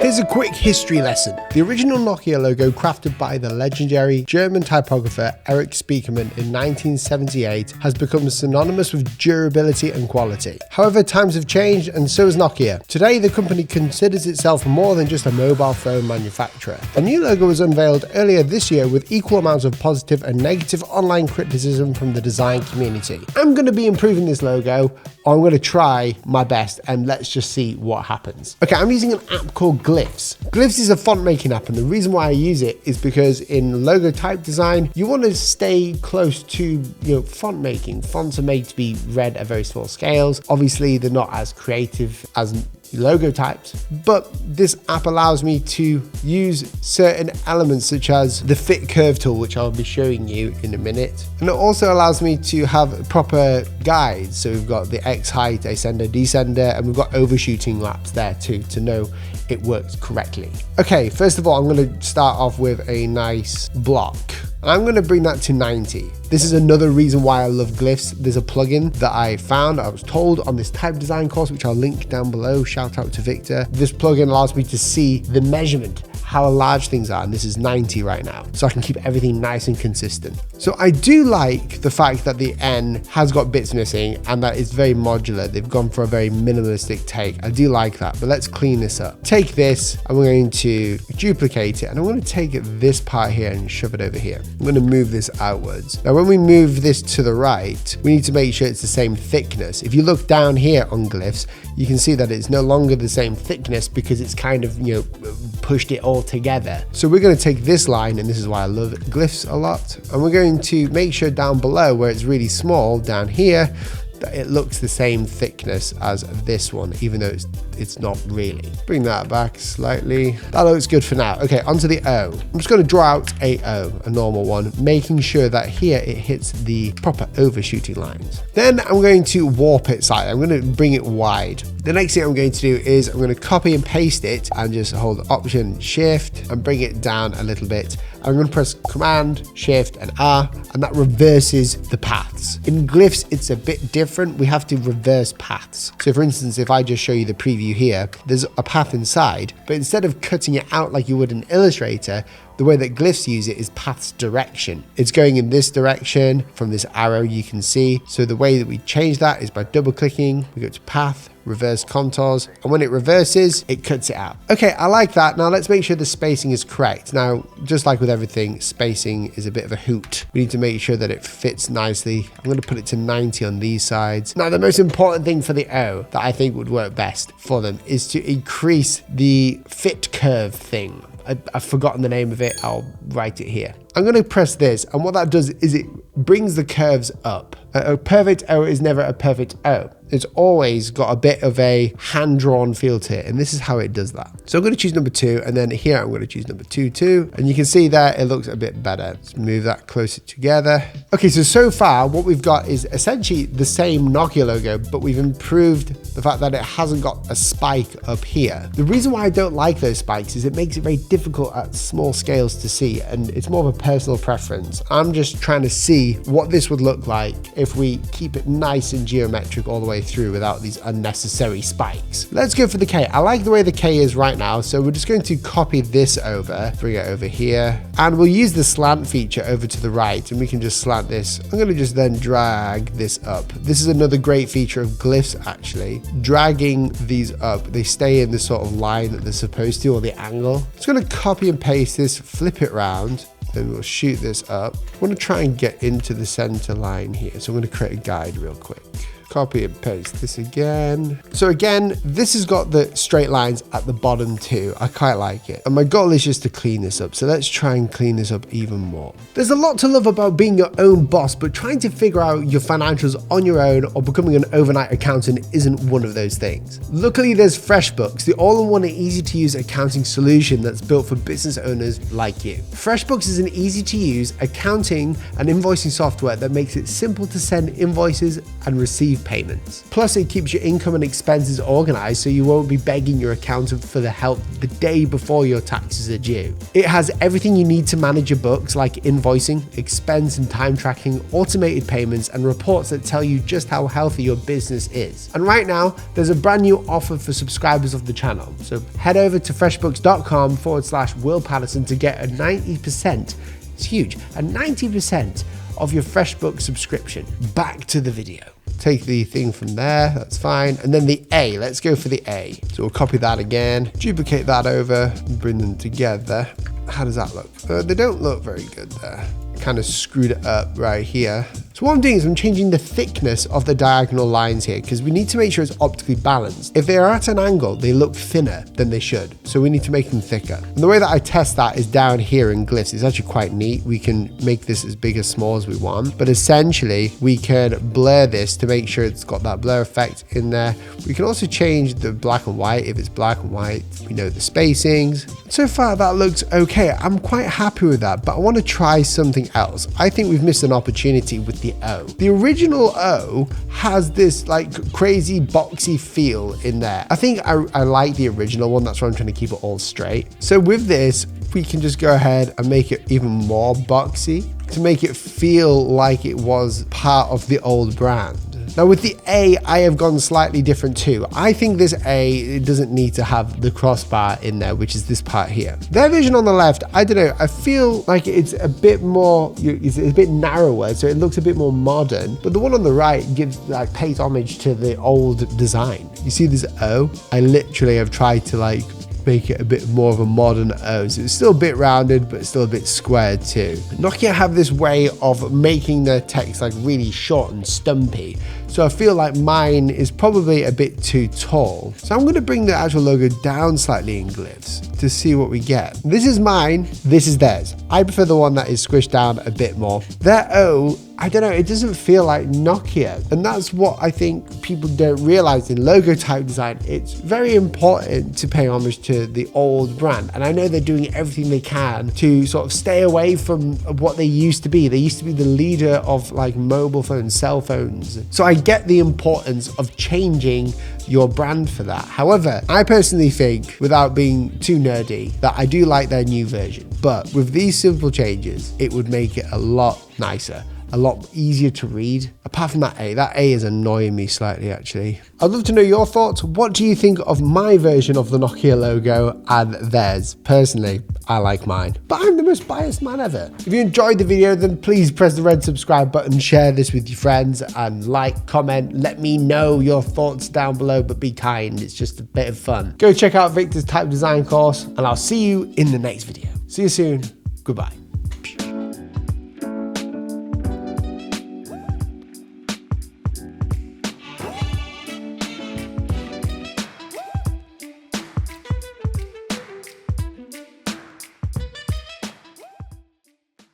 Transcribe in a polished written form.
Here's a quick history lesson. The original Nokia logo, crafted by the legendary German typographer Erich Spiekermann in 1978, has become synonymous with durability and quality. However, times have changed and so has Nokia. Today, the company considers itself more than just a mobile phone manufacturer. A new logo was unveiled earlier this year with equal amounts of positive and negative online criticism from the design community. I'm going to be improving this logo, or I'm going to try my best, and let's just see what happens. Okay, I'm using an app called Glyphs. Glyphs is a font making app, and the reason why I use it is because in logo type design, you want to stay close to font making. Fonts are made to be read at very small scales. Obviously, they're not as creative as logo types, but this app allows me to use certain elements such as the fit curve tool, which I'll be showing you in a minute, and it also allows me to have proper guides. So we've got the X height, ascender, descender, and we've got overshooting laps there too to know it works correctly. Okay, first of all, I'm going to start off with a nice block. I'm going to bring that to 90. This is another reason why I love Glyphs. There's a plugin that I found, I was told, on this type design course, which I'll link down below. Shout out to Victor. This plugin allows me to see the measurement, how large things are, and this is 90 right now, so I can keep everything nice and consistent. So I do like the fact that the N has got bits missing and that it's very modular. They've gone for a very minimalistic take. I do like that, but let's clean this up. Take this, I'm going to duplicate it, and I'm going to take this part here and shove it over here. I'm going to move this outwards. Now, when we move this to the right, we need to make sure it's the same thickness. If you look down here on Glyphs, you can see that it's no longer the same thickness because it's kind of, pushed it all together. So we're going to take this line, and this is why I love Glyphs a lot, and we're going to make sure down below where it's really small, down here, that it looks the same thickness as this one, even though it's not really. Bring that back slightly. That looks good for now. Okay, onto the O. I'm just going to draw out a O, a normal one, making sure that here it hits the proper overshooting lines. Then I'm going to warp it slightly. I'm going to bring it wide. The next thing I'm going to do is I'm going to copy and paste it and just hold Option Shift and bring it down a little bit. I'm going to press Command, Shift and R, and that reverses the paths. In Glyphs, it's a bit different. We have to reverse paths. So for instance, if I just show you the preview here, there's a path inside, but instead of cutting it out like you would in Illustrator, the way that Glyphs use it is path's direction. It's going in this direction from this arrow you can see. So the way that we change that is by double clicking. We go to path, reverse contours, and when it reverses, it cuts it out. Okay, I like that. Now let's make sure the spacing is correct. Now, just like with everything, spacing is a bit of a hoot. We need to make sure that it fits nicely. I'm going to put it to 90 on these sides. Now, the most important thing for the O that I think would work best for them is to increase the fit curve thing. I've forgotten the name of it. I'll write it here. I'm going to press this, and what that does is it brings the curves up. A perfect O is never a perfect O. It's always got a bit of a hand-drawn feel to it, and this is how it does that. So I'm going to choose number 2, and then here I'm going to choose number 2 too, and you can see there it looks a bit better. Let's move that closer together. Okay, so far what we've got is essentially the same Nokia logo, but we've improved the fact that it hasn't got a spike up here. The reason why I don't like those spikes is it makes it very difficult at small scales to see, and it's more of a personal preference. I'm just trying to see what this would look like if we keep it nice and geometric all the way through without these unnecessary spikes. Let's go for the K. I like the way the K is right now, so we're just going to copy this over, bring it over here, and we'll use the slant feature over to the right, and we can just slant this. I'm going to just then drag this up. This is another great feature of Glyphs, actually. Dragging these up, they stay in the sort of line that they're supposed to, or the angle. I'm just going to copy and paste this, flip it around, then we'll shoot this up. I want to try and get into the center line here, so I'm going to create a guide real quick. Copy and paste this again. So again, this has got the straight lines at the bottom too. I quite like it. And my goal is just to clean this up. So let's try and clean this up even more. There's a lot to love about being your own boss, but trying to figure out your financials on your own or becoming an overnight accountant isn't one of those things. Luckily, there's Freshbooks, the all-in-one and easy-to-use accounting solution that's built for business owners like you. Freshbooks is an easy-to-use accounting and invoicing software that makes it simple to send invoices and receive receive payments. Plus, it keeps your income and expenses organized so you won't be begging your accountant for the help the day before your taxes are due. It has everything you need to manage your books, like invoicing, expense and time tracking, automated payments, and reports that tell you just how healthy your business is. And right now, there's a brand new offer for subscribers of the channel. So head over to freshbooks.com/Will Paterson to get a 90%, it's huge, a 90% of your FreshBooks subscription. Back to the video. Take the thing from there, that's fine. And then the A, let's go for the A. So we'll copy that again, duplicate that over, and bring them together. How does that look? They don't look very good there. Kind of screwed it up right here. So what I'm doing is I'm changing the thickness of the diagonal lines here because we need to make sure it's optically balanced. If they are at an angle, they look thinner than they should. So we need to make them thicker. And the way that I test that is down here in glyphs. It's actually quite neat. We can make this as big or small as we want, but essentially we can blur this to make sure it's got that blur effect in there. We can also change the black and white. If it's black and white, we know the spacings. So far that looks okay. I'm quite happy with that, but I want to try something else. I think we've missed an opportunity with the O. The original O has this like crazy boxy feel in there. I think I like the original one. That's why I'm trying to keep it all straight. So with this, we can just go ahead and make it even more boxy to make it feel like it was part of the old brand. Now with the A, I have gone slightly different too. I think this A, it doesn't need to have the crossbar in there, which is this part here. Their version on the left, I don't know, I feel like it's a bit more, it's a bit narrower, so it looks a bit more modern. But the one on the right gives, like, pays homage to the old design. You see this O? I literally have tried to like make it a bit more of a modern O. So it's still a bit rounded, but still a bit squared too. Nokia have this way of making their text like really short and stumpy. So I feel like mine is probably a bit too tall. So I'm gonna bring the actual logo down slightly in glyphs to see what we get. This is mine, this is theirs. I prefer the one that is squished down a bit more. Their O, I don't know, it doesn't feel like Nokia. And that's what I think people don't realize in logo type design. It's very important to pay homage to the old brand. And I know they're doing everything they can to sort of stay away from what they used to be. They used to be the leader of like mobile phones, cell phones. So I get the importance of changing your brand for that. However, I personally think, without being too nerdy, that I do like their new version. But with these simple changes, it would make it a lot nicer, a lot easier to read. Apart from that A is annoying me slightly actually. I'd love to know your thoughts. What do you think of my version of the Nokia logo and theirs? Personally, I like mine, but I'm the most biased man ever. If you enjoyed the video, then please press the red subscribe button, share this with your friends, and like, comment, let me know your thoughts down below, but be kind, it's just a bit of fun. Go check out Victor's type design course, and I'll see you in the next video. See you soon, goodbye.